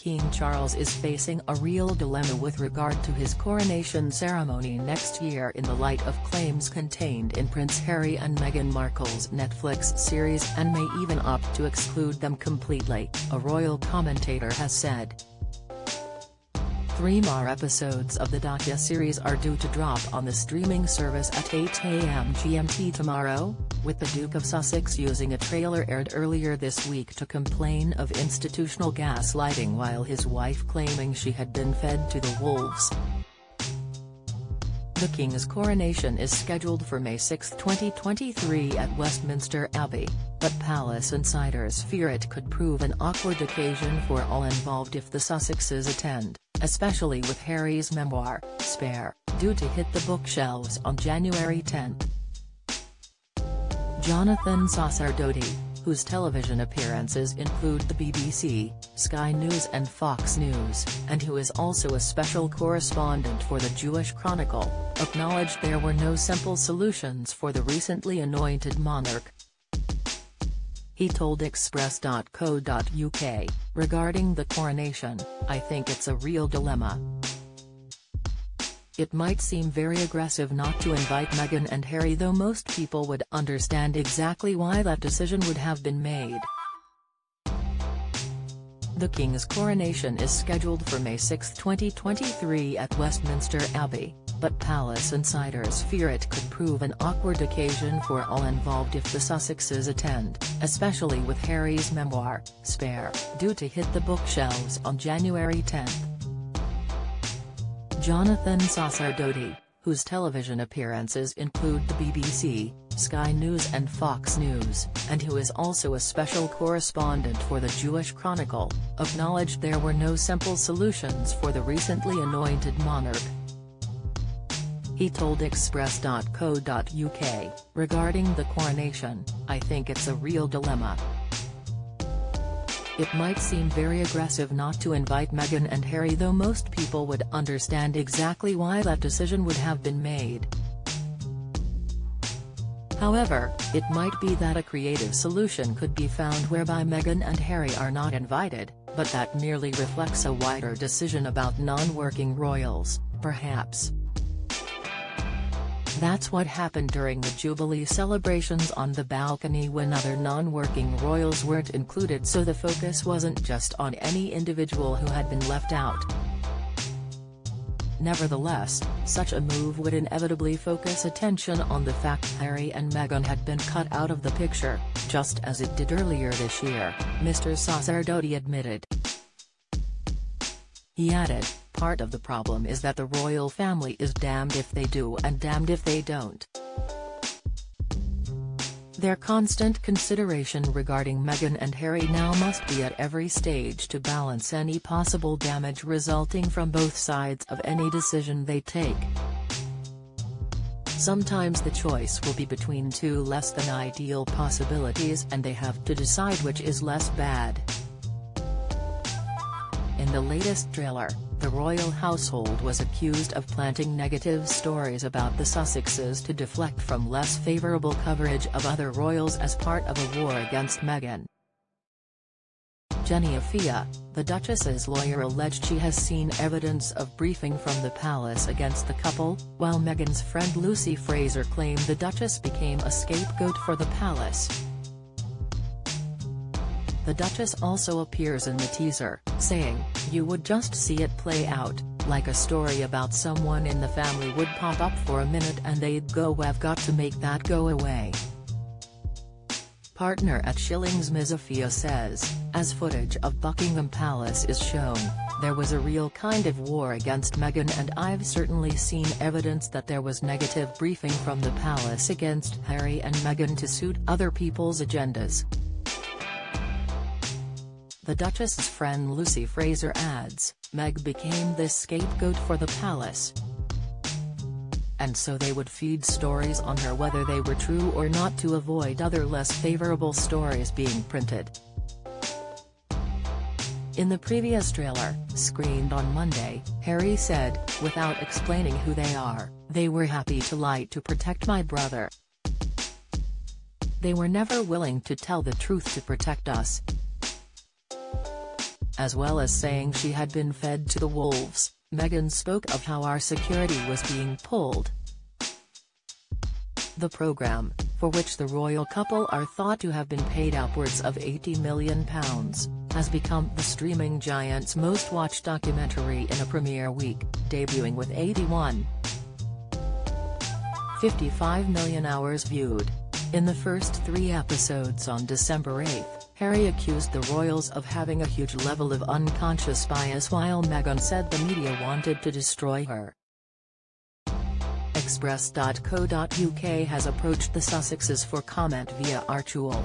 King Charles is facing a real dilemma with regard to his coronation ceremony next year in the light of claims contained in Prince Harry and Meghan Markle's Netflix series, and may even opt to exclude them completely, a royal commentator has said. 3 more episodes of the docu-series are due to drop on the streaming service at 8 a.m. GMT tomorrow, with the Duke of Sussex using a trailer aired earlier this week to complain of institutional gaslighting while his wife claiming she had been fed to the wolves. The King's coronation is scheduled for May 6, 2023 at Westminster Abbey, but palace insiders fear it could prove an awkward occasion for all involved if the Sussexes attend, especially with Harry's memoir, Spare, due to hit the bookshelves on January 10. Jonathan Sacerdoti, whose television appearances include the BBC, Sky News and Fox News, and who is also a special correspondent for the Jewish Chronicle, acknowledged there were no simple solutions for the recently anointed monarch. He told Express.co.uk, regarding the coronation, "I think it's a real dilemma. It might seem very aggressive not to invite Meghan and Harry, though most people would understand exactly why that decision would have been made." The King's coronation is scheduled for May 6, 2023 at Westminster Abbey, but palace insiders fear it could prove an awkward occasion for all involved if the Sussexes attend, especially with Harry's memoir, Spare, due to hit the bookshelves on January 10. Jonathan Sacerdoti, whose television appearances include the BBC, Sky News and Fox News, and who is also a special correspondent for the Jewish Chronicle, acknowledged there were no simple solutions for the recently anointed monarch. He told Express.co.uk, regarding the coronation, "I think it's a real dilemma. It might seem very aggressive not to invite Meghan and Harry, though most people would understand exactly why that decision would have been made. However, it might be that a creative solution could be found whereby Meghan and Harry are not invited, but that merely reflects a wider decision about non-working royals, perhaps. That's what happened during the Jubilee celebrations on the balcony when other non-working royals weren't included, so the focus wasn't just on any individual who had been left out. Nevertheless, such a move would inevitably focus attention on the fact Harry and Meghan had been cut out of the picture, just as it did earlier this year," Mr. Sacerdoti admitted. He added, "Part of the problem is that the royal family is damned if they do and damned if they don't. Their constant consideration regarding Meghan and Harry now must be at every stage to balance any possible damage resulting from both sides of any decision they take. Sometimes the choice will be between two less than ideal possibilities and they have to decide which is less bad." In the latest trailer, the royal household was accused of planting negative stories about the Sussexes to deflect from less favourable coverage of other royals as part of a war against Meghan. Jenny Afia, the Duchess's lawyer, alleged she has seen evidence of briefing from the palace against the couple, while Meghan's friend Lucy Fraser claimed the Duchess became a scapegoat for the palace. The Duchess also appears in the teaser, saying, "You would just see it play out, like a story about someone in the family would pop up for a minute and they'd go, 'We've got to make that go away.'" Partner at Shillings Ms. Afia says, "As footage of Buckingham Palace is shown, there was a real kind of war against Meghan, and I've certainly seen evidence that there was negative briefing from the palace against Harry and Meghan to suit other people's agendas." The Duchess's friend Lucy Fraser adds, "Meg became this scapegoat for the palace. And so they would feed stories on her whether they were true or not to avoid other less favourable stories being printed." In the previous trailer, screened on Monday, Harry said, "Without explaining who they are, they were happy to lie to protect my brother. They were never willing to tell the truth to protect us. As well as saying she had been fed to the wolves, Meghan spoke of how our security was being pulled. The program, for which the royal couple are thought to have been paid upwards of £80 million, has become the streaming giant's most-watched documentary in a premiere week, debuting with 81.55 million hours viewed. In the first 3 episodes on December 8, Harry accused the royals of having a huge level of unconscious bias, while Meghan said the media wanted to destroy her. Express.co.uk has approached the Sussexes for comment via Archewell.